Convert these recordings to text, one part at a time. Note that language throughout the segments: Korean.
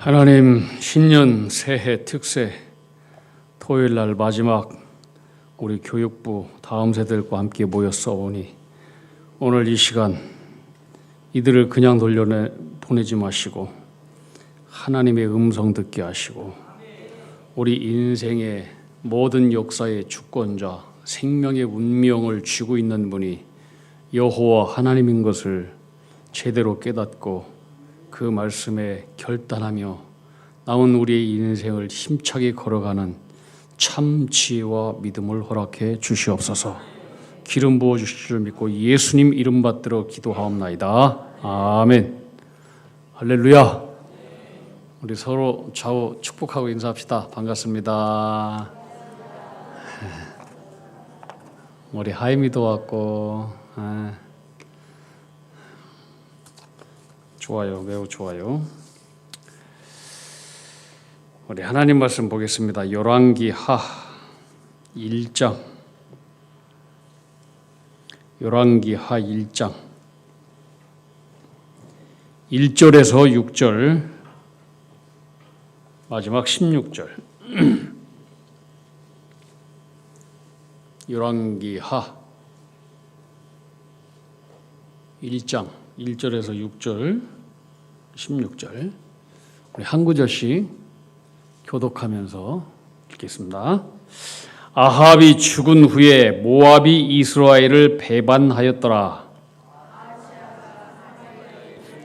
하나님, 신년 새해 특세 토요일 날 마지막 우리 교육부 다음 세대들과 함께 모였사오니 오늘 이 시간 이들을 그냥 보내지 마시고 하나님의 음성 듣게 하시고 우리 인생의 모든 역사의 주권자, 생명의 운명을 쥐고 있는 분이 여호와 하나님인 것을 제대로 깨닫고 그 말씀에 결단하며 남은 우리의 인생을 힘차게 걸어가는 참 지혜와 믿음을 허락해 주시옵소서. 기름 부어 주실 줄 믿고 예수님 이름 받들어 기도하옵나이다. 아멘. 할렐루야. 우리 서로 좌우 축복하고 인사합시다. 반갑습니다. 우리 하임이도 왔고, 좋아요. 매우 좋아요. 우리 하나님 말씀 보겠습니다. 열왕기하 1장. 열왕기하 1장 1절에서 6절 마지막 16절. 열왕기하 1장 1절에서 6절 16절 우리 한 구절씩 교독하면서 읽겠습니다. 아합이 죽은 후에 모압이 이스라엘을 배반하였더라.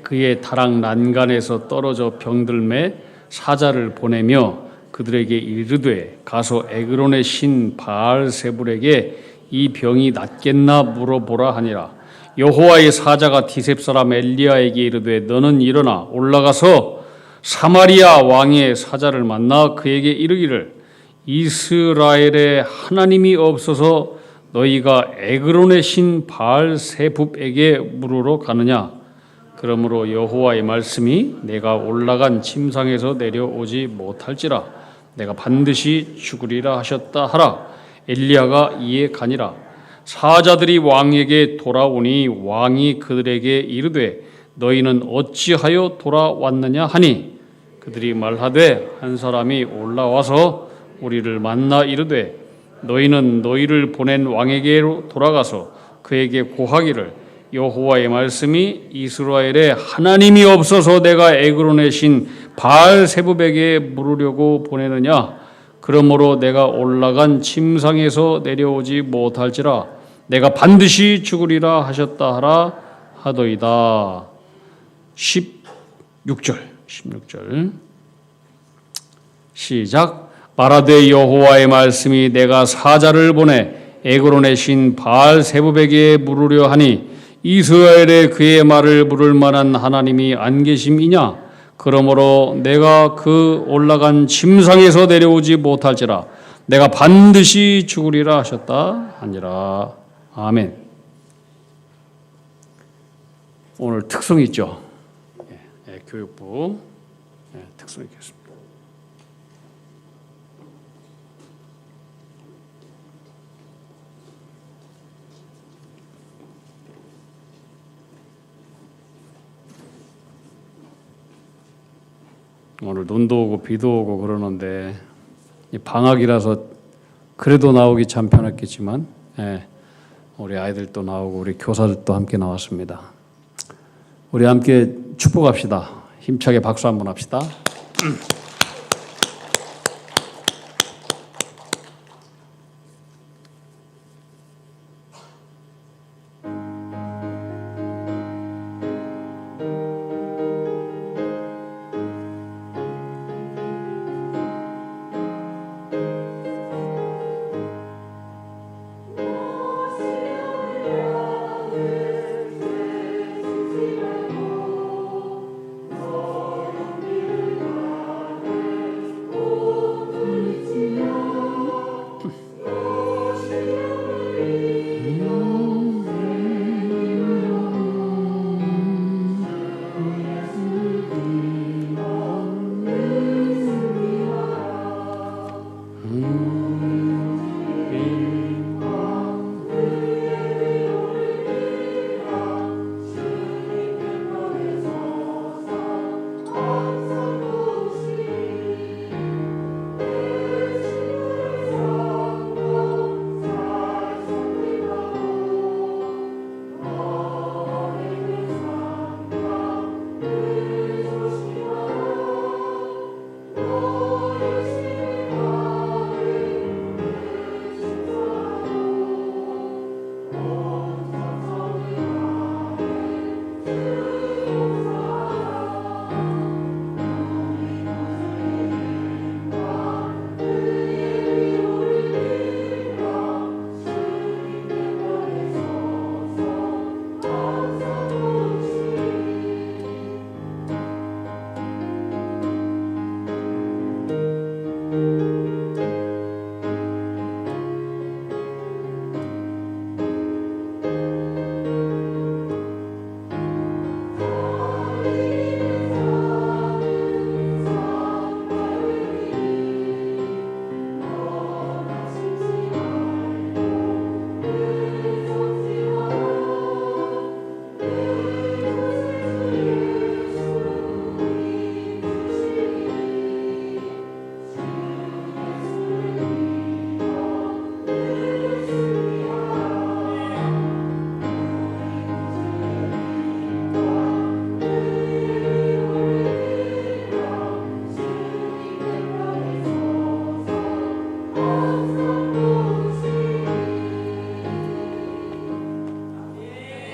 그의 다락 난간에서 떨어져 병들매 사자를 보내며 그들에게 이르되 가서 에그론의 신 바알세불에게 이 병이 낫겠나 물어보라 하니라. 여호와의 사자가 디셉 사람 엘리야에게 이르되 너는 일어나 올라가서 사마리아 왕의 사자를 만나 그에게 이르기를 이스라엘에 하나님이 없어서 너희가 에그론의 신 바알세붑에게 물으러 가느냐. 그러므로 여호와의 말씀이 내가 올라간 침상에서 내려오지 못할지라 내가 반드시 죽으리라 하셨다 하라. 엘리야가 이에 가니라. 사자들이 왕에게 돌아오니 왕이 그들에게 이르되 너희는 어찌하여 돌아왔느냐 하니 그들이 말하되 한 사람이 올라와서 우리를 만나 이르되 너희는 너희를 보낸 왕에게로 돌아가서 그에게 고하기를 여호와의 말씀이 이스라엘에 하나님이 없어서 내가 에그론의 신 바알세붑에게 물으려고 보내느냐. 그러므로 내가 올라간 침상에서 내려오지 못할지라 내가 반드시 죽으리라 하셨다 하라 하더이다. 16절 시작. 말하되 여호와의 말씀이 내가 사자를 보내 에그론의 신 바알세붑에게 물으려 하니 이스라엘에 그의 말을 물을 만한 하나님이 안 계심이냐. 그러므로 내가 그 올라간 침상에서 내려오지 못할지라 내가 반드시 죽으리라 하셨다 하니라. 아멘. 오늘 특성 있죠. 교육부 특성 있겠습니다. 오늘 눈도 오고 비도 오고 그러는데 방학이라서 그래도 나오기 참 편했겠지만 우리 아이들도 나오고 우리 교사들도 함께 나왔습니다. 우리 함께 축복합시다. 힘차게 박수 한번 합시다.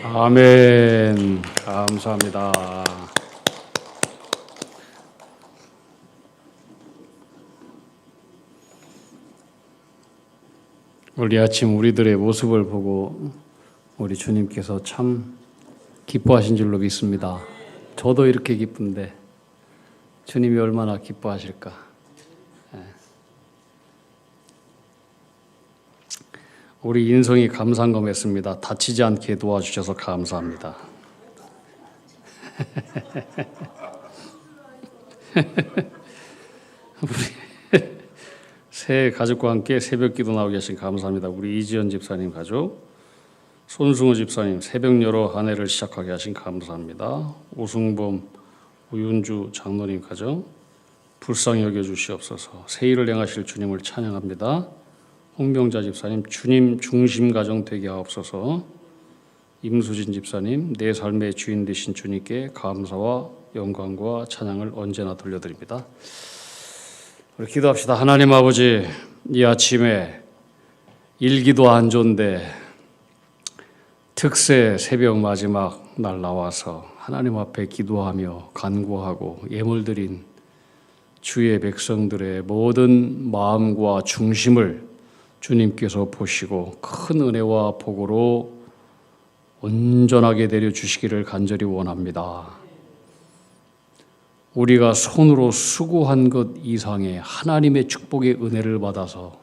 아멘. 감사합니다. 우리 아침 우리들의 모습을 보고 우리 주님께서 참 기뻐하신 줄로 믿습니다. 저도 이렇게 기쁜데 주님이 얼마나 기뻐하실까. 우리 인성이 감상검했습니다. 다치지 않게 도와주셔서 감사합니다. 우리 새 가족과 함께 새벽기도 나오게 하신 감사합니다. 우리 이지연 집사님 가족, 손승우 집사님 새벽 여러 한 해를 시작하게 하신 감사합니다. 오승범, 우윤주 장로님 가정 불쌍히 여겨주시옵소서. 새 일을 행하실 주님을 찬양합니다. 홍병자 집사님 주님 중심 가정 되게 하옵소서. 임수진 집사님 내 삶의 주인 되신 주님께 감사와 영광과 찬양을 언제나 돌려드립니다. 우리 기도합시다. 하나님 아버지, 이 아침에 일기도 안 좋은데 특세 새벽 마지막 날 나와서 하나님 앞에 기도하며 간구하고 예물 드린 주의 백성들의 모든 마음과 중심을 주님께서 보시고 큰 은혜와 복으로 온전하게 내려주시기를 간절히 원합니다. 우리가 손으로 수고한 것 이상의 하나님의 축복의 은혜를 받아서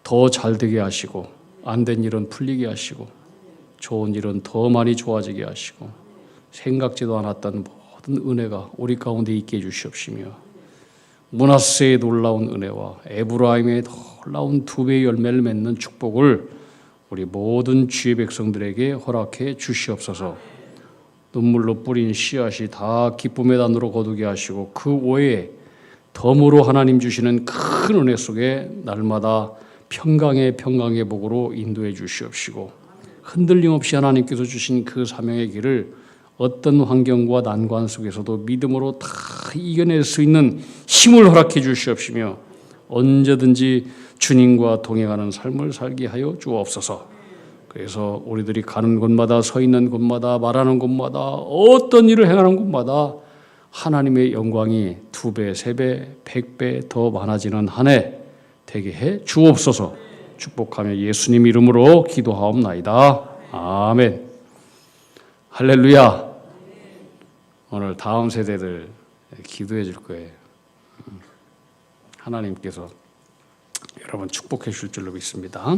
더 잘되게 하시고 안 된 일은 풀리게 하시고 좋은 일은 더 많이 좋아지게 하시고 생각지도 않았던 모든 은혜가 우리 가운데 있게 해주시옵시며 므낫세의 놀라운 은혜와 에브라임의 놀라운 2배의 열매를 맺는 축복을 우리 모든 주의 백성들에게 허락해 주시옵소서. 눈물로 뿌린 씨앗이 다 기쁨의 단으로 거두게 하시고 그 외에 덤으로 하나님 주시는 큰 은혜 속에 날마다 평강의 복으로 인도해 주시옵시고 흔들림 없이 하나님께서 주신 그 사명의 길을 어떤 환경과 난관 속에서도 믿음으로 다 이겨낼 수 있는 힘을 허락해 주시옵시며 언제든지 주님과 동행하는 삶을 살게 하여 주옵소서. 그래서 우리들이 가는 곳마다 서 있는 곳마다 말하는 곳마다 어떤 일을 행하는 곳마다 하나님의 영광이 2배, 3배, 100배 더 많아지는 한 해 되게 해 주옵소서. 축복하며 예수님 이름으로 기도하옵나이다. 아멘. 할렐루야. 오늘 다음 세대들 기도해 줄 거예요. 하나님께서 여러분 축복해 주실 줄로 믿습니다.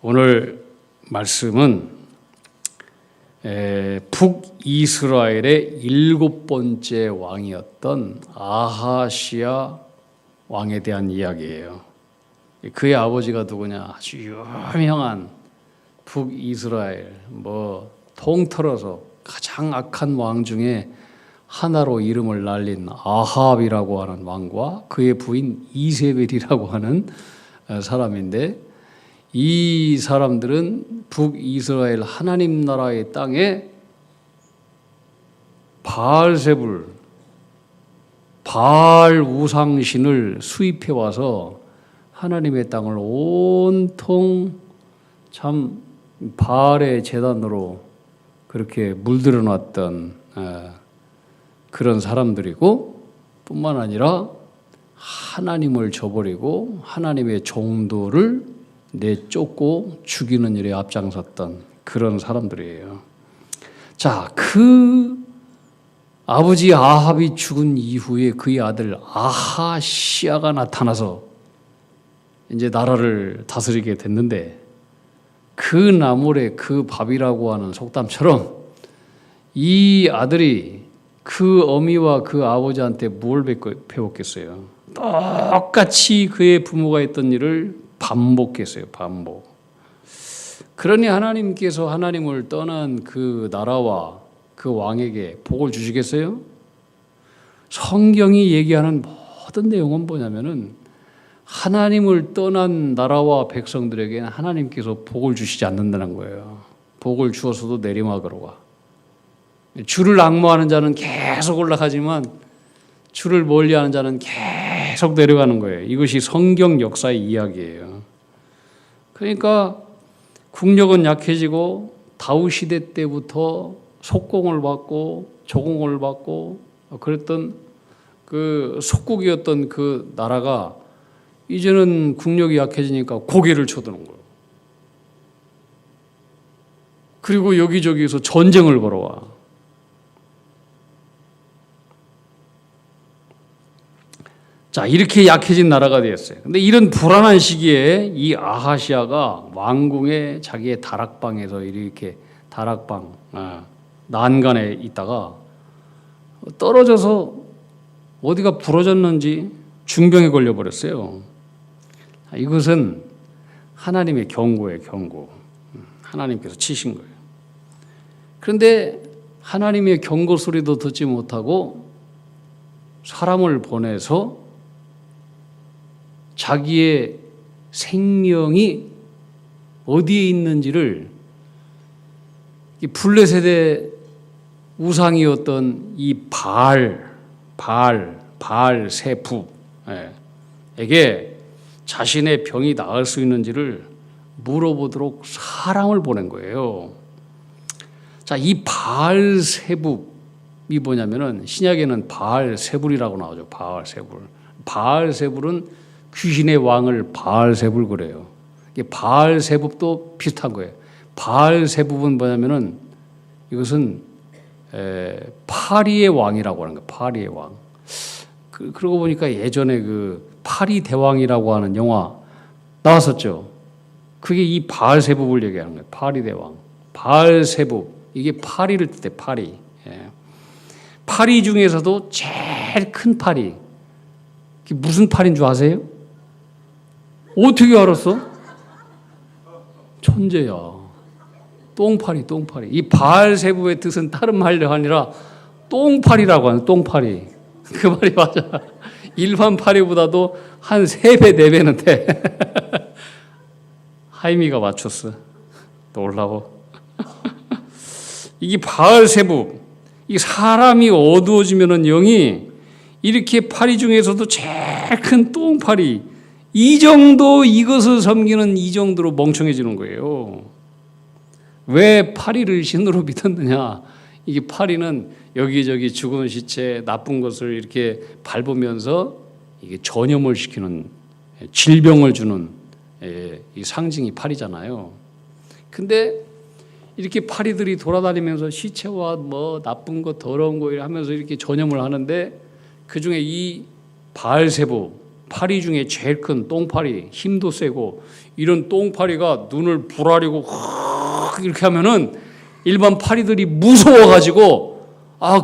오늘 말씀은 북이스라엘의 7번째 왕이었던 아하시야 왕에 대한 이야기예요. 그의 아버지가 누구냐? 아주 유명한 북이스라엘 통틀어서 가장 악한 왕 중에 하나로 이름을 날린 아합이라고 하는 왕과 그의 부인 이세벨이라고 하는 사람인데 이 사람들은 북이스라엘 하나님 나라의 땅에 바알세불, 바알 우상신을 수입해 와서 하나님의 땅을 온통 참 바알의 제단으로 그렇게 물들여 놨던 그런 사람들이고 뿐만 아니라 하나님을 저버리고 하나님의 종도를 내쫓고 죽이는 일에 앞장섰던 그런 사람들이에요. 자, 그 아버지 아합이 죽은 이후에 그의 아들 아하시야가 나타나서 이제 나라를 다스리게 됐는데 그 나물의 그 밥이라고 하는 속담처럼 이 아들이 그 어미와 그 아버지한테 뭘 배웠겠어요? 똑같이 그의 부모가 했던 일을 반복했어요. 반복. 그러니 하나님께서 하나님을 떠난 그 나라와 그 왕에게 복을 주시겠어요? 성경이 얘기하는 모든 내용은 뭐냐면은 하나님을 떠난 나라와 백성들에게는 하나님께서 복을 주시지 않는다는 거예요. 복을 주어서도 내리막으로 가. 주를 앙모하는 자는 계속 올라가지만 주를 멀리하는 자는 계속 내려가는 거예요. 이것이 성경 역사의 이야기예요. 그러니까 국력은 약해지고 다윗 시대 때부터 속공을 받고 조공을 받고 그랬던 그 속국이었던 그 나라가 이제는 국력이 약해지니까 고개를 쳐드는 거예요. 그리고 여기저기서 전쟁을 걸어와. 자, 이렇게 약해진 나라가 되었어요. 근데 이런 불안한 시기에 이 아하시아가 왕궁에 자기의 다락방에서 이렇게 난간에 있다가 떨어져서 어디가 부러졌는지 중병에 걸려버렸어요. 이것은 하나님의 경고예요, 경고. 하나님께서 치신 거예요. 그런데 하나님의 경고 소리도 듣지 못하고 사람을 보내서 자기의 생명이 어디에 있는지를 블레셋의 우상이었던 이 바알 세프에게 자신의 병이 나을 수 있는지를 물어보도록 사람을 보낸 거예요. 자, 이 바알 세불이 뭐냐면은 신약에는 바알 세불이라고 나오죠. 바알 세불. 바알 세불은 귀신의 왕을 바알 세불 그래요. 바알 세불도 비슷한 거예요. 바알 세불은 뭐냐면은 이것은 파리의 왕이라고 하는 거예요. 파리의 왕. 그러고 보니까 예전에 그 파리 대왕이라고 하는 영화 나왔었죠. 그게 이 바알 세불을 얘기하는 거예요. 파리 대왕. 바알 세불. 이게 파리를 뜻해. 파리. 파리 중에서도 제일 큰 파리. 그게 무슨 파리인 줄 아세요? 어떻게 알았어? 천재야. 똥파리. 이 바알 세부의 뜻은 다른 말이 아니라 똥파리라고 하는 똥파리. 그 말이 맞아. 일반 파리보다도 한 3배, 4배는 돼. 하이미가 맞췄어. 놀라워. 이게 바알 세부. 이 사람이 어두워지면은 영이 이렇게 파리 중에서도 제일 큰 똥파리. 이 정도 이것을 섬기는 이 정도로 멍청해지는 거예요. 왜 파리를 신으로 믿었느냐? 이게 파리는 여기저기 죽은 시체, 나쁜 것을 이렇게 밟으면서 이게 전염을 시키는 질병을 주는 이 상징이 파리잖아요. 근데 이렇게 파리들이 돌아다니면서 시체와 뭐 나쁜 거, 더러운 거 하면서 이렇게 전염을 하는데 그 중에 이 바알세부 파리 중에 제일 큰 똥파리, 힘도 세고 이런 똥파리가 눈을 부라리고 이렇게 하면은 일반 파리들이 무서워가지고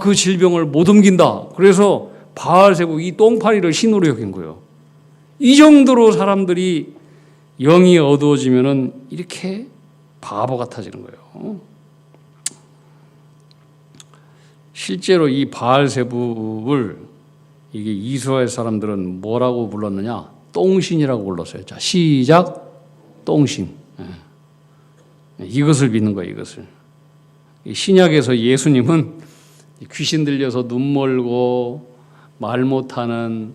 그 질병을 못 옮긴다. 그래서 바알세부 이 똥파리를 신으로 여긴 거예요. 이 정도로 사람들이 영이 어두워지면은 이렇게 바보 같아지는 거예요. 실제로 이 바알세부를 이게 이스라엘 사람들은 뭐라고 불렀느냐? 똥신이라고 불렀어요. 자, 시작. 똥신. 이것을 믿는 거예요. 이것을. 신약에서 예수님은 귀신 들려서 눈 멀고 말 못하는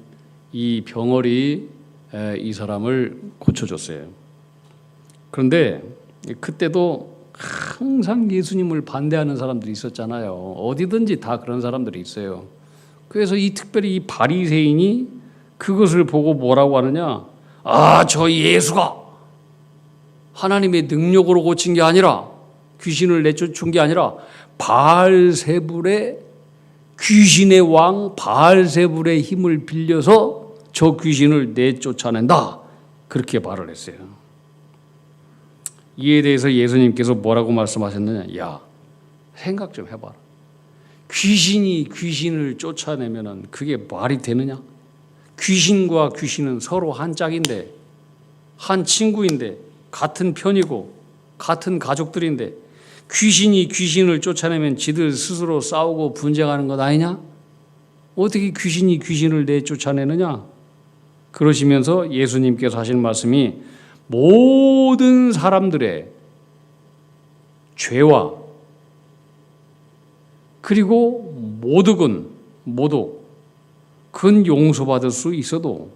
이 병어리 이 사람을 고쳐줬어요. 그런데 그때도 항상 예수님을 반대하는 사람들이 있었잖아요. 어디든지 다 그런 사람들이 있어요. 그래서 특별히 이 바리새인이 그것을 보고 뭐라고 하느냐? 저 예수가 하나님의 능력으로 고친 게 아니라 귀신을 내쫓은 게 아니라 바알세불의 귀신의 왕 바알세불의 힘을 빌려서 저 귀신을 내쫓아낸다. 그렇게 말을 했어요. 이에 대해서 예수님께서 뭐라고 말씀하셨느냐? 야, 생각 좀 해봐라. 귀신이 귀신을 쫓아내면은 그게 말이 되느냐? 귀신과 귀신은 서로 한 짝인데, 한 친구인데, 같은 편이고, 같은 가족들인데, 귀신이 귀신을 쫓아내면 지들 스스로 싸우고 분쟁하는 것 아니냐? 어떻게 귀신이 귀신을 내쫓아내느냐? 그러시면서 예수님께서 하신 말씀이 모든 사람들의 죄와 그리고 모독은 용서받을 수 있어도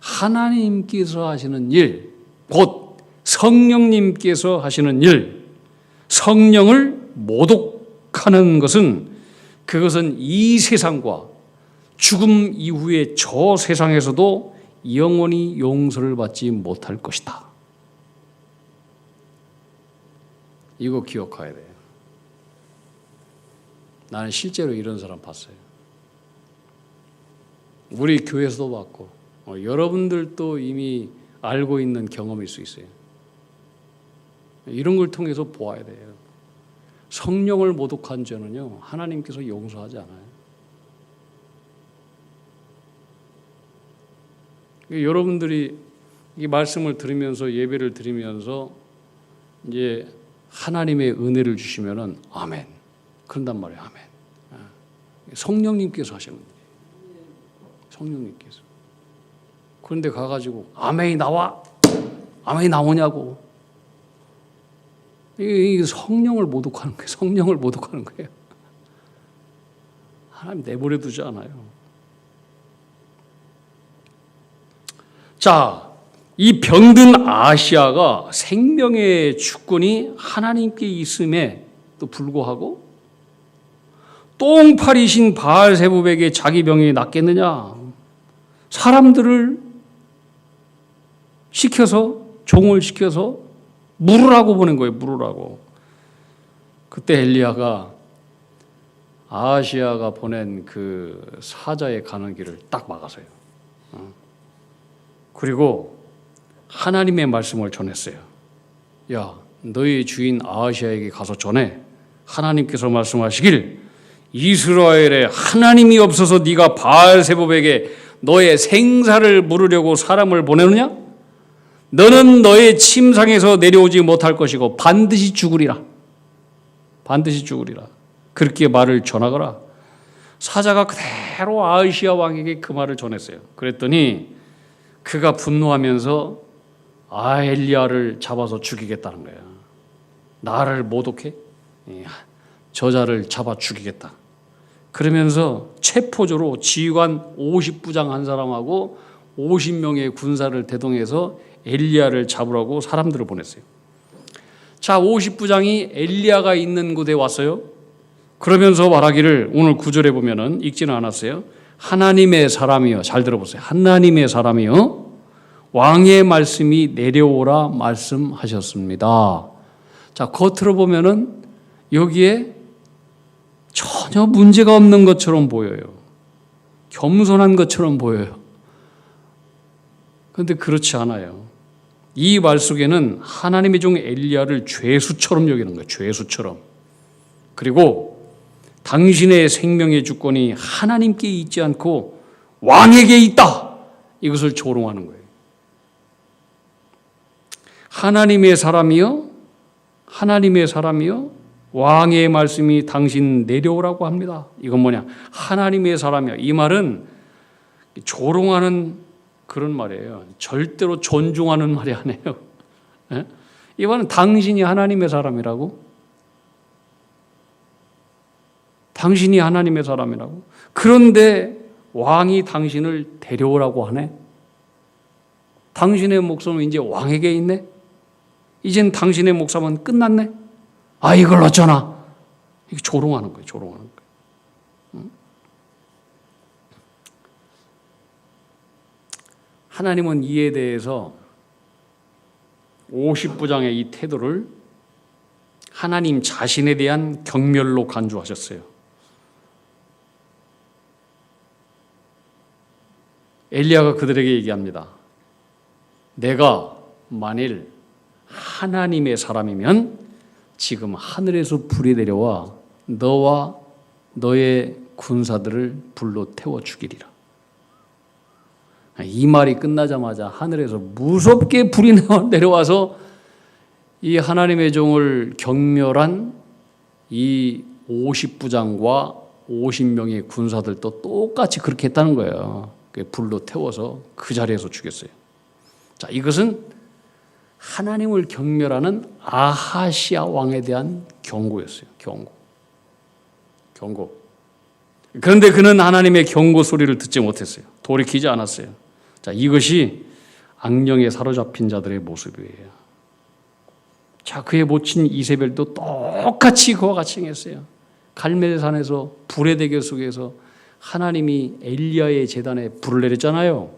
하나님께서 하시는 일, 곧 성령님께서 하시는 일, 성령을 모독하는 것은 그것은 이 세상과 죽음 이후의 저 세상에서도 영원히 용서를 받지 못할 것이다. 이거 기억해야 돼요. 나는 실제로 이런 사람 봤어요. 우리 교회에서도 봤고 여러분들도 이미 알고 있는 경험일 수 있어요. 이런 걸 통해서 보아야 돼요. 성령을 모독한 죄는요, 하나님께서 용서하지 않아요. 여러분들이 이 말씀을 들으면서 예배를 드리면서 이제 하나님의 은혜를 주시면은 아멘. 그런단 말이에요. 아멘. 성령님께서 하시는 거예요. 성령님께서. 그런데 가가지고 아멘이 나와? 아멘이 나오냐고. 이 성령을 모독하는 거예요. 성령을 모독하는 거예요. 하나님 내버려 두지 않아요. 자, 이 병든 아시아가 생명의 주권이 하나님께 있음에도 불구하고 똥파리신 바알세붑에게 자기 병이 낫겠느냐? 사람들을 시켜서, 종을 시켜서 물으라고 보낸 거예요. 물으라고. 그때 엘리야가 아시아가 보낸 그 사자의 가는 길을 딱 막았어요. 그리고 하나님의 말씀을 전했어요. 야, 너희 주인 아하시아에게 가서 전해. 하나님께서 말씀하시길 이스라엘에 하나님이 없어서 네가 바알세붑에게 너의 생사를 물으려고 사람을 보내느냐? 너는 너의 침상에서 내려오지 못할 것이고 반드시 죽으리라. 반드시 죽으리라. 그렇게 말을 전하거라. 사자가 그대로 아하시아 왕에게 그 말을 전했어요. 그랬더니 그가 분노하면서 엘리야를 잡아서 죽이겠다는 거야. 나를 모독해? 저자를 잡아 죽이겠다. 그러면서 체포조로 지휘관 50부장 한 사람하고 50명의 군사를 대동해서 엘리야를 잡으라고 사람들을 보냈어요. 자, 50부장이 엘리야가 있는 곳에 왔어요. 그러면서 말하기를, 오늘 9절에 보면은 읽지는 않았어요. 하나님의 사람이여, 잘 들어보세요. 하나님의 사람이여, 왕의 말씀이 내려오라 말씀하셨습니다. 자, 겉으로 보면은 여기에 전혀 문제가 없는 것처럼 보여요. 겸손한 것처럼 보여요. 그런데 그렇지 않아요. 이 말 속에는 하나님의 종 엘리야를 죄수처럼 여기는 거예요. 죄수처럼. 그리고 당신의 생명의 주권이 하나님께 있지 않고 왕에게 있다. 이것을 조롱하는 거예요. 하나님의 사람이여, 하나님의 사람이여, 왕의 말씀이 당신 내려오라고 합니다. 이건 뭐냐? 하나님의 사람이여. 이 말은 조롱하는 그런 말이에요. 절대로 존중하는 말이 아니에요. 이 말은 당신이 하나님의 사람이라고? 당신이 하나님의 사람이라고? 그런데 왕이 당신을 데려오라고 하네? 당신의 목숨은 이제 왕에게 있네? 이젠 당신의 목숨은 끝났네? 이걸 어쩌나? 이게 조롱하는 거예요. 조롱하는 거예요. 하나님은 이에 대해서 50부장의 이 태도를 하나님 자신에 대한 경멸로 간주하셨어요. 엘리야가 그들에게 얘기합니다. 내가 만일 하나님의 사람이면 지금 하늘에서 불이 내려와 너와 너의 군사들을 불로 태워 죽이리라. 이 말이 끝나자마자 하늘에서 무섭게 불이 내려와서 이 하나님의 종을 경멸한 이 50부장과 50명의 군사들도 똑같이 그렇게 했다는 거예요. 불로 태워서 그 자리에서 죽였어요. 자, 이것은 하나님을 경멸하는 아하시아 왕에 대한 경고였어요. 경고. 그런데 그는 하나님의 경고 소리를 듣지 못했어요. 돌이키지 않았어요. 자, 이것이 악령에 사로잡힌 자들의 모습이에요. 자, 그의 모친 이세벨도 똑같이 그와 같이 행했어요. 갈멜산에서 불의 대교 속에서 하나님이 엘리야의 제단에 불을 내렸잖아요.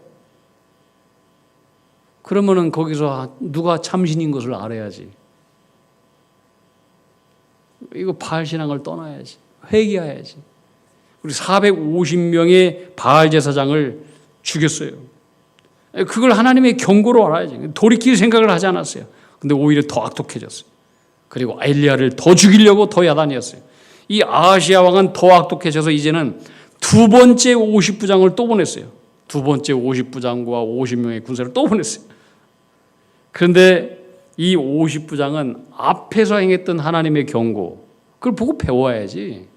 그러면은 거기서 누가 참신인 것을 알아야지. 이거 바알 신앙을 떠나야지. 회개해야지. 우리 450명의 바알 제사장을 죽였어요. 그걸 하나님의 경고로 알아야지. 돌이킬 생각을 하지 않았어요. 근데 오히려 더 악독해졌어요. 그리고 엘리야를 더 죽이려고 더 야단이었어요. 이 아하시야 왕은 더 악독해져서 이제는 두 번째 50부장을 또 보냈어요. 두 번째 50부장과 50명의 군사를 또 보냈어요. 그런데 이 50부장은 앞에서 행했던 하나님의 경고, 그걸 보고 배워야지.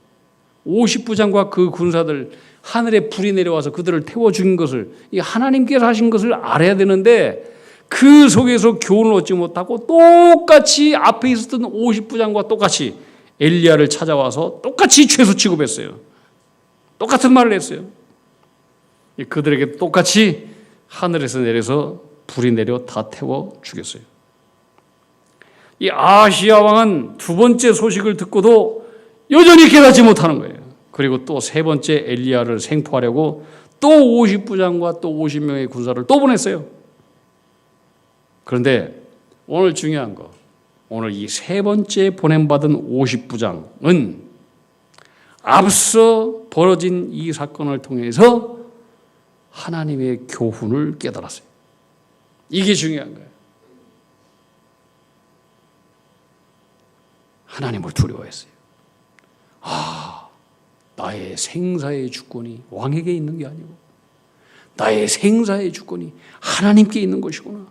50부장과 그 군사들, 하늘에 불이 내려와서 그들을 태워 죽인 것을, 이 하나님께서 하신 것을 알아야 되는데 그 속에서 교훈을 얻지 못하고 똑같이 앞에 있었던 50부장과 똑같이 엘리야를 찾아와서 똑같이 죄수 취급했어요. 똑같은 말을 했어요. 그들에게 똑같이 하늘에서 내려서 불이 내려 다 태워 죽였어요. 이 아하시야 왕은 두 번째 소식을 듣고도 여전히 깨닫지 못하는 거예요. 그리고 또 세 번째 엘리야를 생포하려고 또 50부장과 또 50명의 군사를 또 보냈어요. 그런데 오늘 중요한 거, 오늘 이 세 번째 보냄받은 50부장은 앞서 벌어진 이 사건을 통해서 하나님의 교훈을 깨달았어요. 이게 중요한 거예요. 하나님을 두려워했어요. 나의 생사의 주권이 왕에게 있는 게 아니고 나의 생사의 주권이 하나님께 있는 것이구나.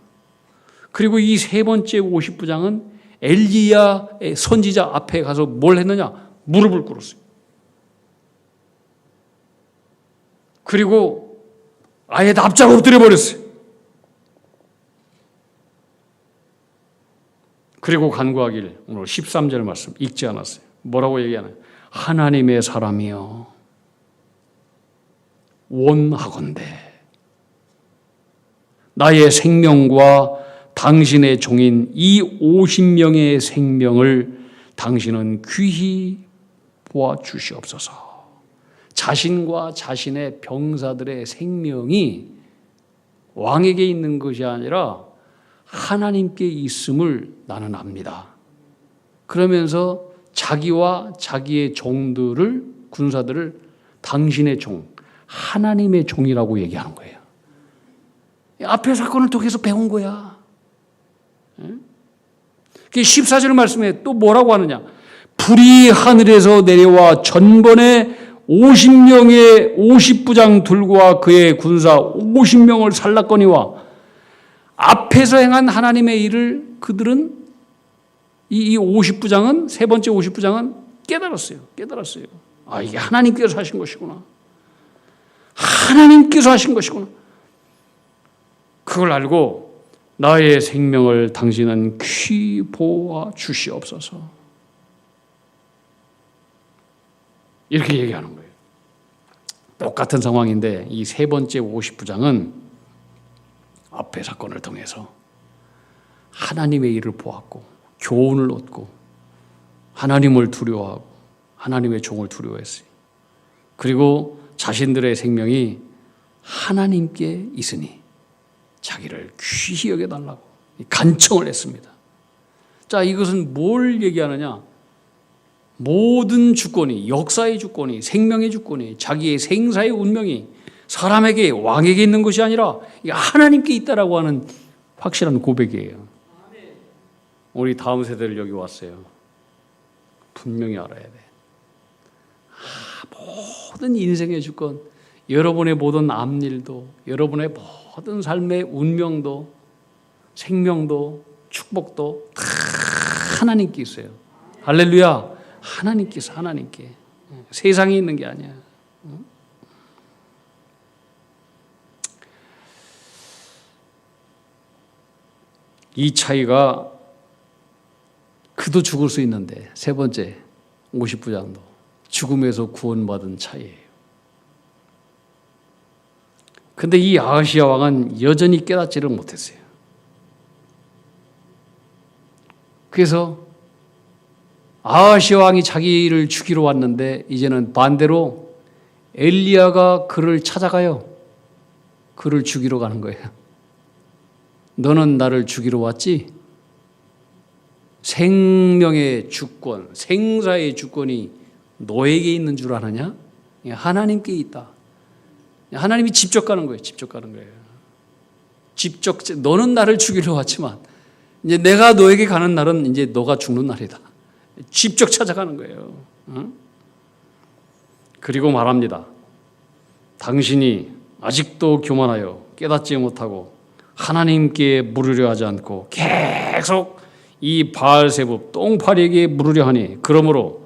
그리고 이 세 번째 50부장은 엘리야의 선지자 앞에 가서 뭘 했느냐? 무릎을 꿇었어요. 그리고 아예 납작 엎드려 버렸어요. 그리고 간구하길, 오늘 13절 말씀 읽지 않았어요. 뭐라고 얘기하나요? 하나님의 사람이여 원하건대 나의 생명과 당신의 종인 이 50명의 생명을 당신은 귀히 보아 주시옵소서. 자신과 자신의 병사들의 생명이 왕에게 있는 것이 아니라 하나님께 있음을 나는 압니다. 그러면서 자기와 자기의 종들을, 군사들을 당신의 종, 하나님의 종이라고 얘기하는 거예요. 앞의 사건을 통해서 배운 거야. 14절 말씀에 또 뭐라고 하느냐? 불이 하늘에서 내려와 전번에 50명의 50부장 둘과 그의 군사 50명을 살랐거니와 앞에서 행한 하나님의 일을 그들은 이 50부장은, 세 번째 50부장은 깨달았어요. 이게 하나님께서 하신 것이구나. 하나님께서 하신 것이구나. 그걸 알고 나의 생명을 당신은 귀히 보아 주시옵소서. 이렇게 얘기하는 거예요. 똑같은 상황인데 이 세 번째 50부장은 앞의 사건을 통해서 하나님의 일을 보았고 교훈을 얻고 하나님을 두려워하고 하나님의 종을 두려워했어요. 그리고 자신들의 생명이 하나님께 있으니 자기를 귀히 여겨달라고 간청을 했습니다. 자, 이것은 뭘 얘기하느냐? 모든 주권이, 역사의 주권이, 생명의 주권이, 자기의 생사의 운명이 사람에게, 왕에게 있는 것이 아니라 하나님께 있다라고 하는 확실한 고백이에요. 우리 다음 세대를 여기 왔어요. 분명히 알아야 돼. 모든 인생의 주권, 여러분의 모든 앞일도, 여러분의 모든 삶의 운명도, 생명도, 축복도 다 하나님께 있어요. 할렐루야. 하나님께 있어, 하나님께. 세상에 있는 게 아니야. 이 차이가 그도 죽을 수 있는데 세 번째 50부장도 죽음에서 구원받은 차이예요. 근데 이 아하시야 왕은 여전히 깨닫지를 못했어요. 그래서 아하시아 왕이 자기를 죽이러 왔는데 이제는 반대로 엘리야가 그를 찾아가요. 그를 죽이러 가는 거예요. 너는 나를 죽이러 왔지? 생명의 주권, 생사의 주권이 너에게 있는 줄 아느냐? 하나님께 있다. 하나님이 직접 가는 거예요. 직접 가는 거예요. 직접, 너는 나를 죽이러 왔지만 이제 내가 너에게 가는 날은 이제 너가 죽는 날이다. 직접 찾아가는 거예요. 그리고 말합니다. 당신이 아직도 교만하여 깨닫지 못하고 하나님께 물으려 하지 않고 계속 이 바알세붑 똥파리에게 물으려 하니 그러므로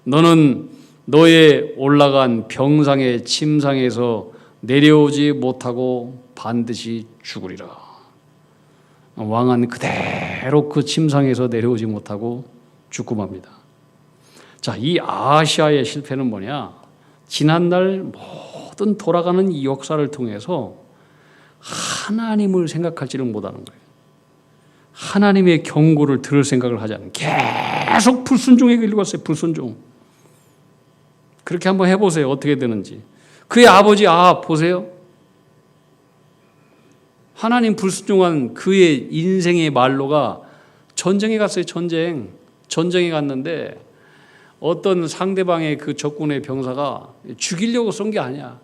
너는 너의 올라간 병상의 침상에서 내려오지 못하고 반드시 죽으리라. 왕은 그대로 그 침상에서 내려오지 못하고 죽고 맙니다. 자, 이 아하시아의 실패는 뭐냐? 지난날 모든 돌아가는 이 역사를 통해서 하나님을 생각할지를 못하는 거예요. 하나님의 경고를 들을 생각을 하지 않는, 계속 불순종의 길로 갔어요. 불순종. 그렇게 한번 해보세요. 어떻게 되는지. 그의 아버지 보세요. 하나님 불순종한 그의 인생의 말로가 전쟁에 갔어요. 전쟁에 갔는데 어떤 상대방의 그 적군의 병사가 죽이려고 쏜 게 아니야.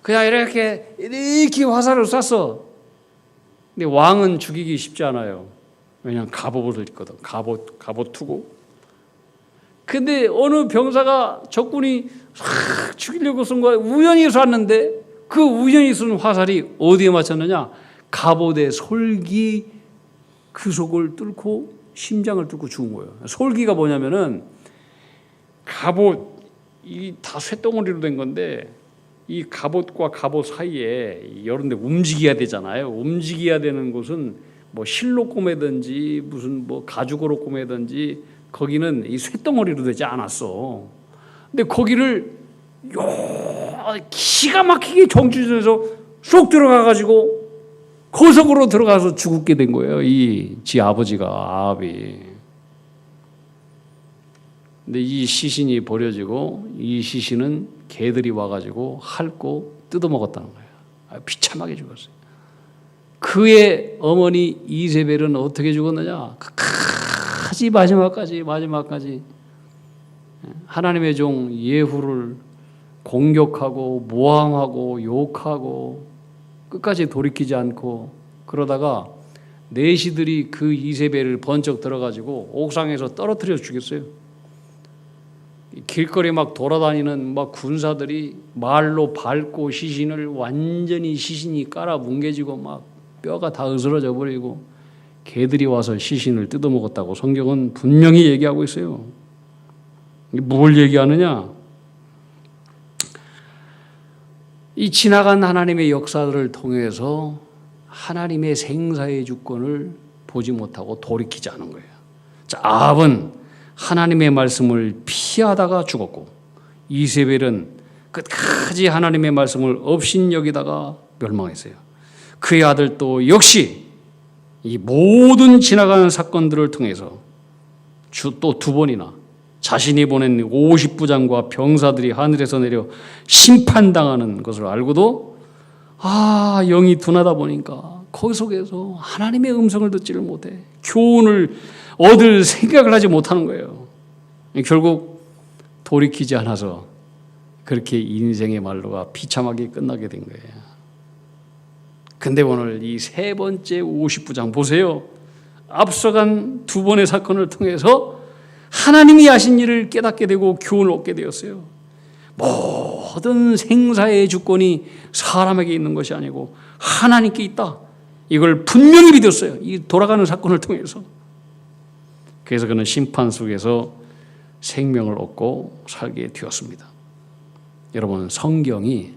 그냥 이렇게 화살을 쐈어. 근데 왕은 죽이기 쉽지 않아요. 왜냐하면 갑옷을 입거든. 갑옷 투고. 근데 어느 병사가 적군이 죽이려고 쏜 거야. 우연히 쐈는데 그 우연히 쏜 화살이 어디에 맞췄느냐? 갑옷의 솔기 그 속을 뚫고 심장을 뚫고 죽은 거예요. 솔기가 뭐냐면은 갑옷 이 다 쇳덩어리로 된 건데 이 갑옷과 갑옷 사이에 이런 데 움직여야 되잖아요. 움직여야 되는 곳은 뭐 실로 꼬매든지 무슨 뭐 가죽으로 꼬매든지 거기는 이 쇳덩어리로 되지 않았어. 근데 거기를 기가 막히게 정주전에서 쏙 들어가가지고 거석으로 들어가서 죽게 된 거예요. 지 아버지가 아합이. 근데 이 시신이 버려지고 이 시신은 개들이 와가지고 핥고 뜯어먹었다는 거예요. 비참하게 죽었어요. 그의 어머니 이세벨은 어떻게 죽었느냐? 끝까지 마지막까지 하나님의 종 예후를 공격하고 모함하고 욕하고 끝까지 돌이키지 않고 그러다가 내시들이 그 이세벨을 번쩍 들어가지고 옥상에서 떨어뜨려 죽였어요. 길거리 막 돌아다니는 막 군사들이 말로 밟고 시신을 완전히 시신이 깔아 뭉개지고 막 뼈가 다 으스러져 버리고 개들이 와서 시신을 뜯어먹었다고 성경은 분명히 얘기하고 있어요. 뭘 얘기하느냐? 이 지나간 하나님의 역사를 통해서 하나님의 생사의 주권을 보지 못하고 돌이키지 않은 거예요. 자, 아합은 하나님의 말씀을 피하다가 죽었고 이세벨은 끝까지 하나님의 말씀을 업신여기다가 멸망했어요. 그의 아들도 역시 이 모든 지나가는 사건들을 통해서 또 두 번이나 자신이 보낸 50부장과 병사들이 하늘에서 내려 심판당하는 것을 알고도 영이 둔하다 보니까 거기 속에서 하나님의 음성을 듣지를 못해 교훈을 얻을 생각을 하지 못하는 거예요. 결국 돌이키지 않아서 그렇게 인생의 말로가 비참하게 끝나게 된 거예요. 근데 오늘 이 세 번째 50부장 보세요. 앞서간 두 번의 사건을 통해서 하나님이 하신 일을 깨닫게 되고 교훈을 얻게 되었어요. 모든 생사의 주권이 사람에게 있는 것이 아니고 하나님께 있다. 이걸 분명히 믿었어요. 이 돌아가는 사건을 통해서. 그래서 그는 심판 속에서 생명을 얻고 살게 되었습니다. 여러분, 성경이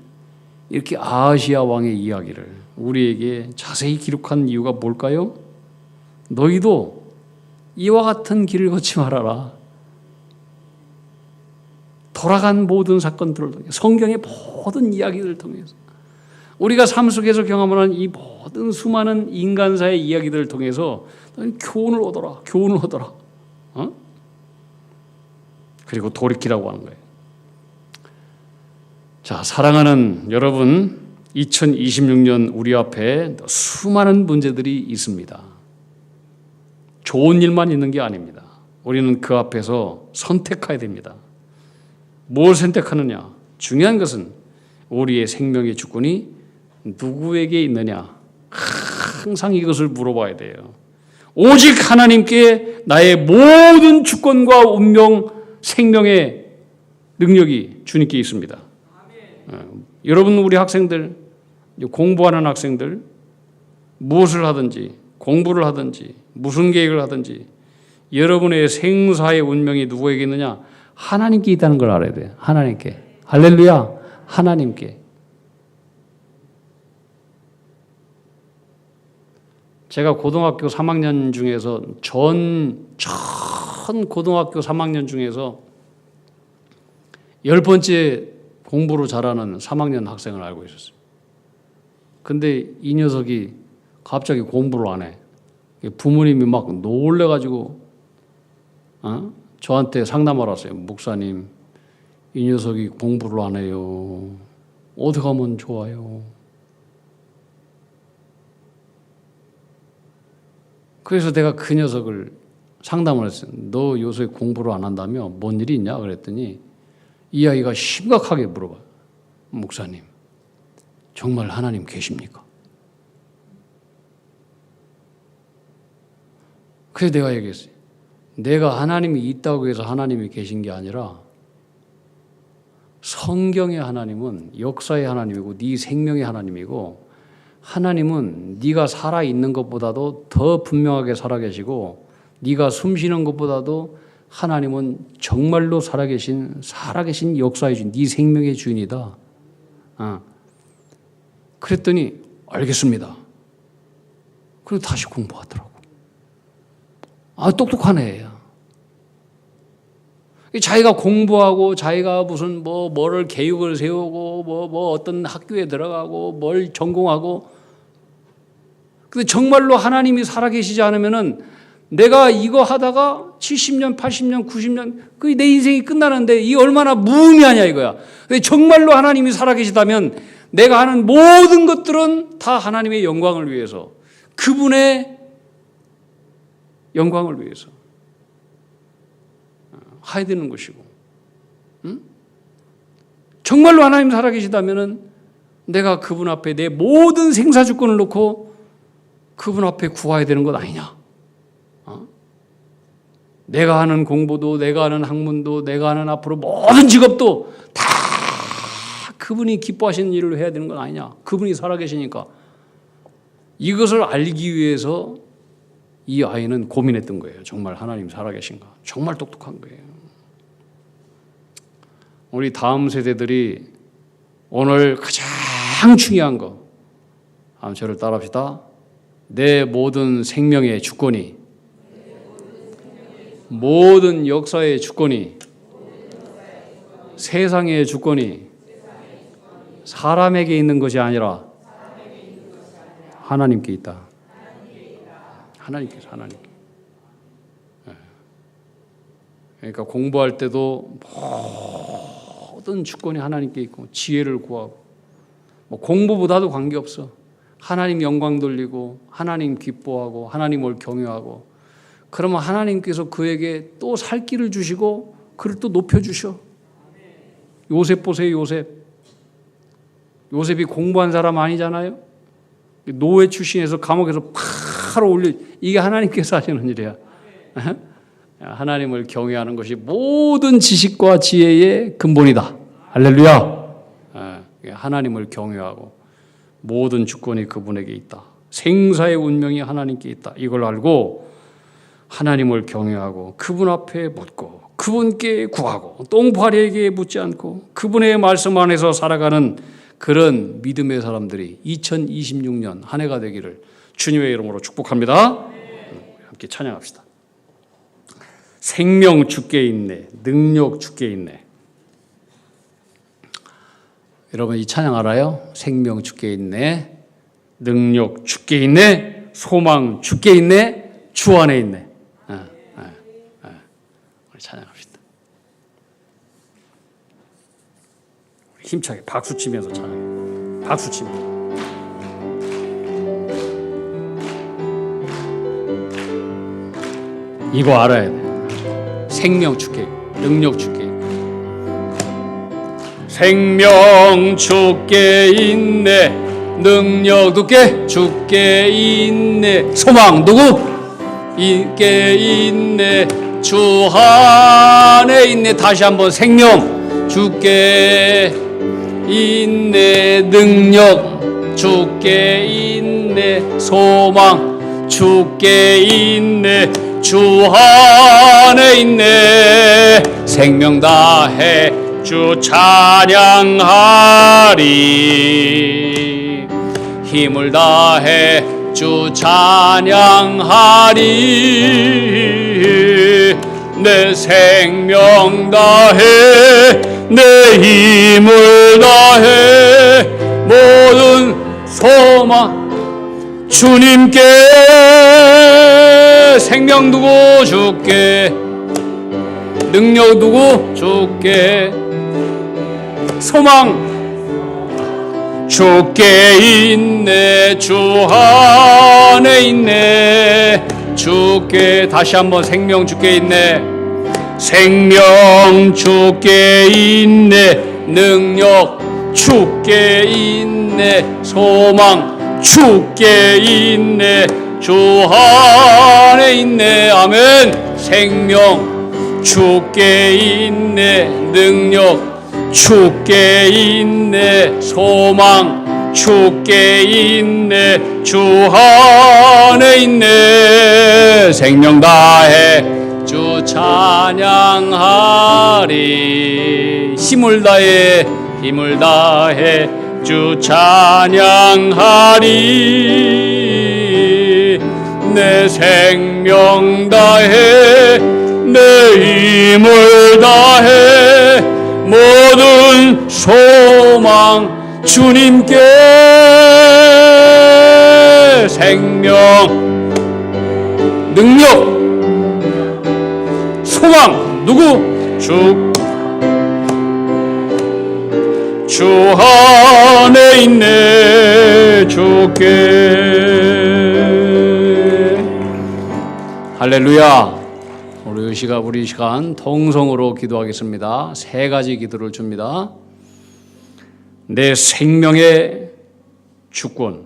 이렇게 아하시아 왕의 이야기를 우리에게 자세히 기록한 이유가 뭘까요? 너희도 이와 같은 길을 걷지 말아라. 돌아간 모든 사건들을 통해 성경의 모든 이야기들을 통해서 우리가 삶 속에서 경험하는 이 모든 수많은 인간사의 이야기들을 통해서 교훈을 얻어라. 그리고 돌이키라고 하는 거예요. 자, 사랑하는 여러분, 2026년 우리 앞에 수많은 문제들이 있습니다. 좋은 일만 있는 게 아닙니다. 우리는 그 앞에서 선택해야 됩니다. 뭘 선택하느냐? 중요한 것은 우리의 생명의 주권이 누구에게 있느냐? 항상 이것을 물어봐야 돼요. 오직 하나님께 나의 모든 주권과 운명, 생명의 능력이 주님께 있습니다. 여러분, 우리 학생들, 공부하는 학생들, 무엇을 하든지, 공부를 하든지, 무슨 계획을 하든지, 여러분의 생사의 운명이 누구에게 있느냐? 하나님께 있다는 걸 알아야 돼요. 하나님께. 할렐루야. 하나님께. 제가 고등학교 3학년 중에서 전 고등학교 3학년 중에서 10번째 공부로 잘하는 3학년 학생을 알고 있었어요. 근데 이 녀석이 갑자기 공부를 안 해. 부모님이 막 놀래가지고 저한테 상담하러 왔어요. 목사님, 이 녀석이 공부를 안 해요. 어떻게 하면 좋아요? 그래서 내가 그 녀석을 상담을 했어요. 너 요새 공부를 안 한다며? 뭔 일이 있냐? 그랬더니 이 아이가 심각하게 물어봐요. 목사님, 정말 하나님 계십니까? 그래서 내가 얘기했어요. 내가 하나님이 있다고 해서 하나님이 계신 게 아니라 성경의 하나님은 역사의 하나님이고 네 생명의 하나님이고, 하나님은 네가 살아있는 것보다도 더 분명하게 살아계시고, 네가 숨쉬는 것보다도 하나님은 정말로 살아계신 역사의 주인, 네 생명의 주인이다. 그랬더니 알겠습니다. 그리고 다시 공부하더라고. 똑똑한 애야. 자기가 공부하고 자기가 무슨 뭐를 계획을 세우고 뭐 어떤 학교에 들어가고 뭘 전공하고, 근데 정말로 하나님이 살아계시지 않으면은 내가 이거 하다가 70년, 80년, 90년 그 내 인생이 끝나는데 이 얼마나 무의미하냐 이거야. 근데 정말로 하나님이 살아계시다면 내가 하는 모든 것들은 다 하나님의 영광을 위해서, 그분의 영광을 위해서 해야 되는 것이고, 정말로 하나님 살아계시다면은 내가 그분 앞에 내 모든 생사주권을 놓고 그분 앞에 구해야 되는 것 아니냐? 내가 하는 공부도, 내가 하는 학문도, 내가 하는 앞으로 모든 직업도 다 그분이 기뻐하시는 일을 해야 되는 건 아니냐? 그분이 살아계시니까. 이것을 알기 위해서 이 아이는 고민했던 거예요. 정말 하나님 살아계신가? 정말 똑똑한 거예요. 우리 다음 세대들이 오늘 가장 중요한 거, 저를 따라합시다. 내 모든 생명의 주권이, 모든 역사의 주권이, 세상의 주권이 사람에게 있는 것이 아니라 하나님께 있다. 하나님께서. 그러니까 공부할 때도 모든 주권이 하나님께 있고, 지혜를 구하고, 공부보다도 관계없어. 하나님 영광 돌리고, 하나님 기뻐하고, 하나님을 경외하고, 그러면 하나님께서 그에게 또 살 길을 주시고 그를 또 높여주셔. 요셉 보세요. 요셉이 공부한 사람 아니잖아요. 노예 출신에서 감옥에서 바로 올려. 이게 하나님께서 하시는 일이야. 하나님을 경외하는 것이 모든 지식과 지혜의 근본이다. 할렐루야. 하나님을 경외하고 모든 주권이 그분에게 있다. 생사의 운명이 하나님께 있다. 이걸 알고 하나님을 경외하고 그분 앞에 묻고 그분께 구하고 똥파리에게 묻지 않고 그분의 말씀 안에서 살아가는 그런 믿음의 사람들이 2026년 한 해가 되기를 주님의 이름으로 축복합니다. 함께 찬양합시다. 생명 주께 있네, 능력 주께 있네. 여러분 이 찬양 알아요? 생명 주께 있네, 능력 주께 있네, 소망 주께 있네, 주 안에 있네. 우리 찬양합시다. 힘차게 박수 치면서 찬양해. 박수 치면서. 이거 알아야 돼. 생명 주께, 능력 주께. 생명 주께 있네, 능력 주께 있네, 소망 누구? 있게 있네, 주 안에 있네. 다시 한번 생명 주께 있네, 능력 주께 있네, 소망 주께 있네, 주 안에 있네. 생명 다해 주 찬양하리, 힘을 다해 주 찬양하리. 내 생명 다해 내 힘을 다해 모든 소망 주님께. 생명 두고 주께, 능력 두고 주께, 소망 주께 있네, 주 안에 있네, 주께. 다시 한번 생명 주께 있네, 생명 주께 있네, 능력 주께 있네, 소망 주께 있네, 주 안에 있네. 아멘. 생명 주께 있네, 능력 주께 있네, 소망 주께 있네, 주 안에 있네. 생명 다해 주 찬양하리, 힘을 다해 주 찬양하리. 내 생명 다해 내 힘을 다해 모든 소망 주님께. 생명, 능력, 소망 누구? 주 안에 있네, 주께. 할렐루야. 우리 이 시간 통성으로 기도하겠습니다. 세 가지 기도를 줍니다. 내 생명의 주권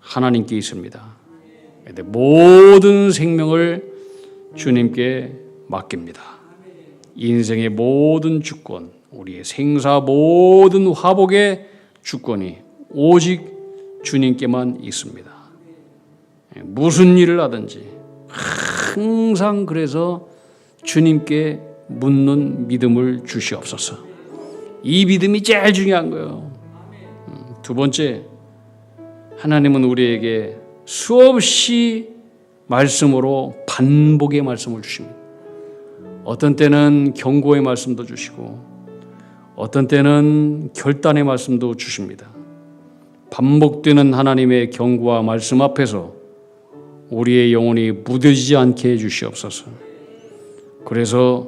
하나님께 있습니다. 내 모든 생명을 주님께 맡깁니다. 인생의 모든 주권, 우리의 생사 모든 화복의 주권이 오직 주님께만 있습니다. 무슨 일을 하든지 항상 그래서 주님께 묻는 믿음을 주시옵소서. 이 믿음이 제일 중요한 거예요. 두 번째, 하나님은 우리에게 수없이 말씀으로 반복의 말씀을 주십니다. 어떤 때는 경고의 말씀도 주시고 어떤 때는 결단의 말씀도 주십니다. 반복되는 하나님의 경고와 말씀 앞에서 우리의 영혼이 무뎌지지 않게 해주시옵소서. 그래서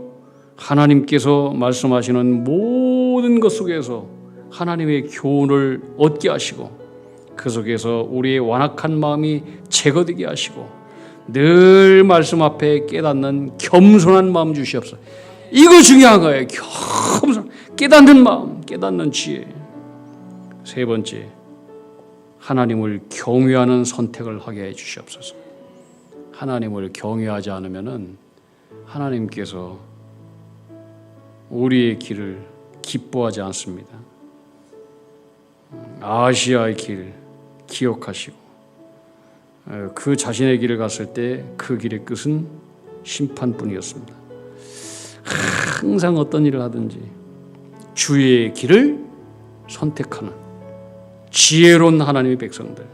하나님께서 말씀하시는 모든 것 속에서 하나님의 교훈을 얻게 하시고 그 속에서 우리의 완악한 마음이 제거되게 하시고 늘 말씀 앞에 깨닫는 겸손한 마음 주시옵소서. 이거 중요한 거예요. 겸손, 깨닫는 마음, 깨닫는 지혜. 세 번째, 하나님을 경외하는 선택을 하게 해 주시옵소서. 하나님을 경외하지 않으면은 하나님께서 우리의 길을 기뻐하지 않습니다. 아시아의 길 기억하시고 그 자신의 길을 갔을 때 그 길의 끝은 심판뿐이었습니다. 항상 어떤 일을 하든지 주의 길을 선택하는 지혜로운 하나님의 백성들,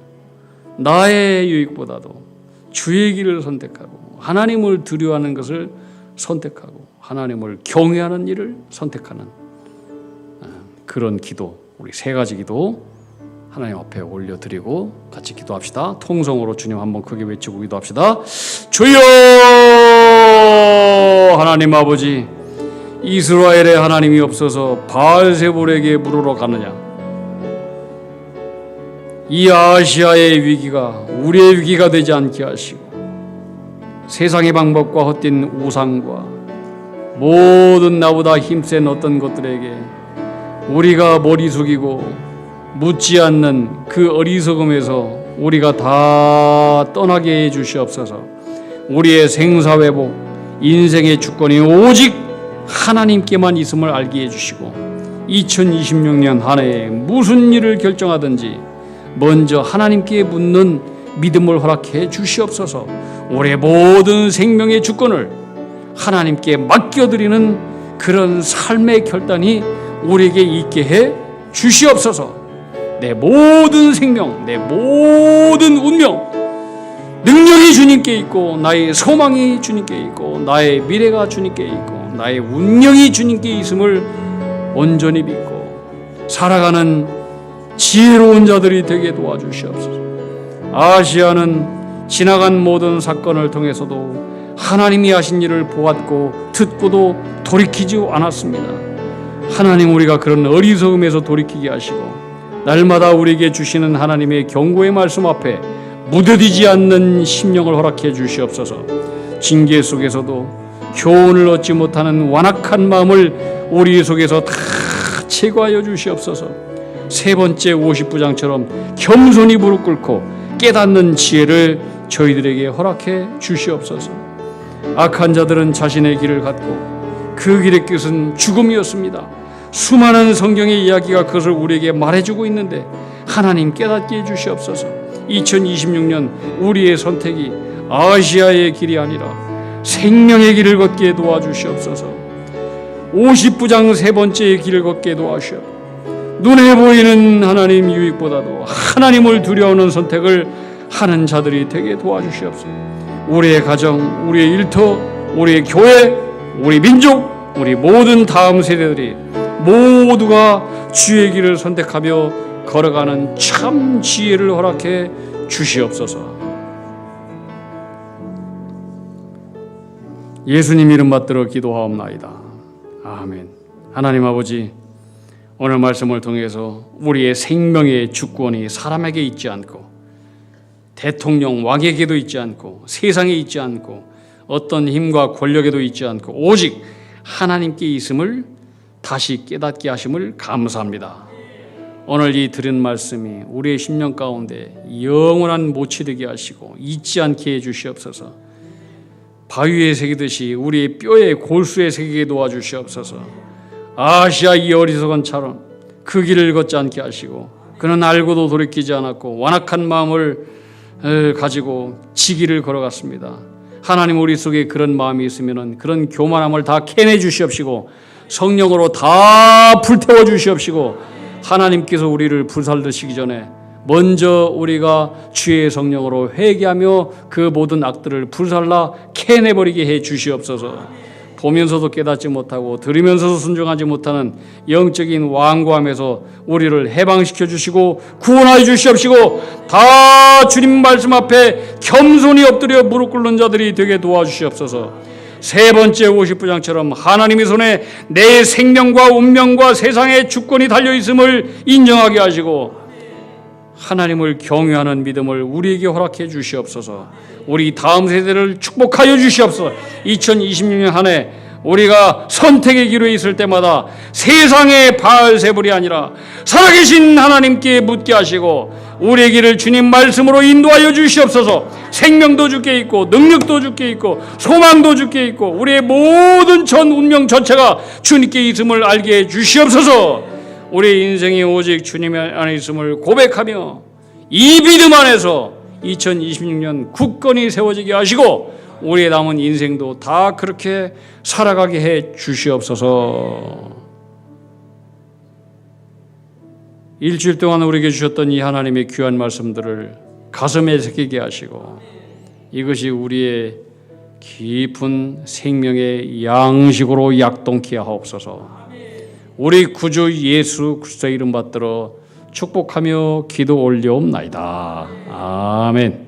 나의 유익보다도 주의 길을 선택하고 하나님을 두려워하는 것을 선택하고 하나님을 경외하는 일을 선택하는 그런 기도, 우리 세 가지 기도 하나님 앞에 올려드리고 같이 기도합시다. 통성으로 주님 한번 크게 외치고 기도합시다. 주여 하나님 아버지, 이스라엘의 하나님이 없어서 바알세불에게 물으러 가느냐? 이 아시아의 위기가 우리의 위기가 되지 않게 하시고 세상의 방법과 헛된 우상과 모든 나보다 힘센 어떤 것들에게 우리가 머리 숙이고 묻지 않는 그 어리석음에서 우리가 다 떠나게 해 주시옵소서. 우리의 생사회복, 인생의 주권이 오직 하나님께만 있음을 알게 해주시고 2026년 한 해에 무슨 일을 결정하든지 먼저 하나님께 묻는 믿음을 허락해 주시옵소서. 올해 모든 생명의 주권을 하나님께 맡겨드리는 그런 삶의 결단이 우리에게 있게 해 주시옵소서. 내 모든 생명, 내 모든 운명, 능력이 주님께 있고 나의 소망이 주님께 있고 나의 미래가 주님께 있고 나의 운명이 주님께 있음을 온전히 믿고 살아가는 지혜로운 자들이 되게 도와주시옵소서. 아시아는 지나간 모든 사건을 통해서도 하나님이 하신 일을 보았고 듣고도 돌이키지 않았습니다. 하나님, 우리가 그런 어리석음에서 돌이키게 하시고 날마다 우리에게 주시는 하나님의 경고의 말씀 앞에 무뎌지지 않는 심령을 허락해 주시옵소서. 징계 속에서도 교훈을 얻지 못하는 완악한 마음을 우리 속에서 다 제거하여 주시옵소서. 세 번째 50부장처럼 겸손히 무릎 꿇고 깨닫는 지혜를 저희들에게 허락해 주시옵소서. 악한 자들은 자신의 길을 갖고 그 길의 끝은 죽음이었습니다. 수많은 성경의 이야기가 그것을 우리에게 말해주고 있는데 하나님 깨닫게 해주시옵소서. 2026년 우리의 선택이 아시아의 길이 아니라 생명의 길을 걷게 도와주시옵소서. 50부장 세 번째의 길을 걷게 도와주시옵소서. 눈에 보이는 하나님 유익보다도 하나님을 두려워하는 선택을 하는 자들이 되게 도와주시옵소서. 우리의 가정, 우리의 일터, 우리의 교회, 우리 민족, 우리 모든 다음 세대들이 모두가 주의 길을 선택하며 걸어가는 참 지혜를 허락해 주시옵소서. 예수님 이름 받들어 기도하옵나이다. 아멘. 하나님 아버지, 오늘 말씀을 통해서 우리의 생명의 주권이 사람에게 있지 않고 대통령 왕에게도 있지 않고 세상에 있지 않고 어떤 힘과 권력에도 있지 않고 오직 하나님께 있음을 다시 깨닫게 하심을 감사합니다. 오늘 이 들은 말씀이 우리의 심령 가운데 영원한 모치 되게 하시고 잊지 않게 해주시옵소서. 바위에 새기듯이 우리의 뼈에 골수에 새기게 도와주시옵소서. 아시아 이 어리석은 차로 그 길을 걷지 않게 하시고 그는 알고도 돌이키지 않았고 완악한 마음을 가지고 지기를 걸어갔습니다. 하나님, 우리 속에 그런 마음이 있으면 그런 교만함을 다 캐내 주시옵시고 성령으로 다 불태워 주시옵시고 하나님께서 우리를 불살르시기 전에 먼저 우리가 주의 성령으로 회개하며 그 모든 악들을 불살라 캐내버리게 해 주시옵소서. 보면서도 깨닫지 못하고 들으면서도 순종하지 못하는 영적인 완고함에서 우리를 해방시켜 주시고 구원하여 주시옵시고 다 주님 말씀 앞에 겸손히 엎드려 무릎 꿇는 자들이 되게 도와주시옵소서. 세 번째 50부장처럼 하나님의 손에 내 생명과 운명과 세상의 주권이 달려있음을 인정하게 하시고 하나님을 경외하는 믿음을 우리에게 허락해 주시옵소서. 우리 다음 세대를 축복하여 주시옵소서. 2026년 한 해 우리가 선택의 기로에 있을 때마다 세상의 바알세불이 아니라 살아계신 하나님께 묻게 하시고 우리의 길을 주님 말씀으로 인도하여 주시옵소서. 생명도 주께 있고 능력도 주께 있고 소망도 주께 있고 우리의 모든 전 운명 전체가 주님께 있음을 알게 해 주시옵소서. 우리의 인생이 오직 주님 안에 있음을 고백하며 이 믿음 안에서 2026년 굳건히 세워지게 하시고 우리의 남은 인생도 다 그렇게 살아가게 해 주시옵소서. 일주일 동안 우리에게 주셨던 이 하나님의 귀한 말씀들을 가슴에 새기게 하시고 이것이 우리의 깊은 생명의 양식으로 약동케 하옵소서. 우리 구주 예수 그리스도의 이름 받들어 축복하며 기도 올려옵나이다. 아멘.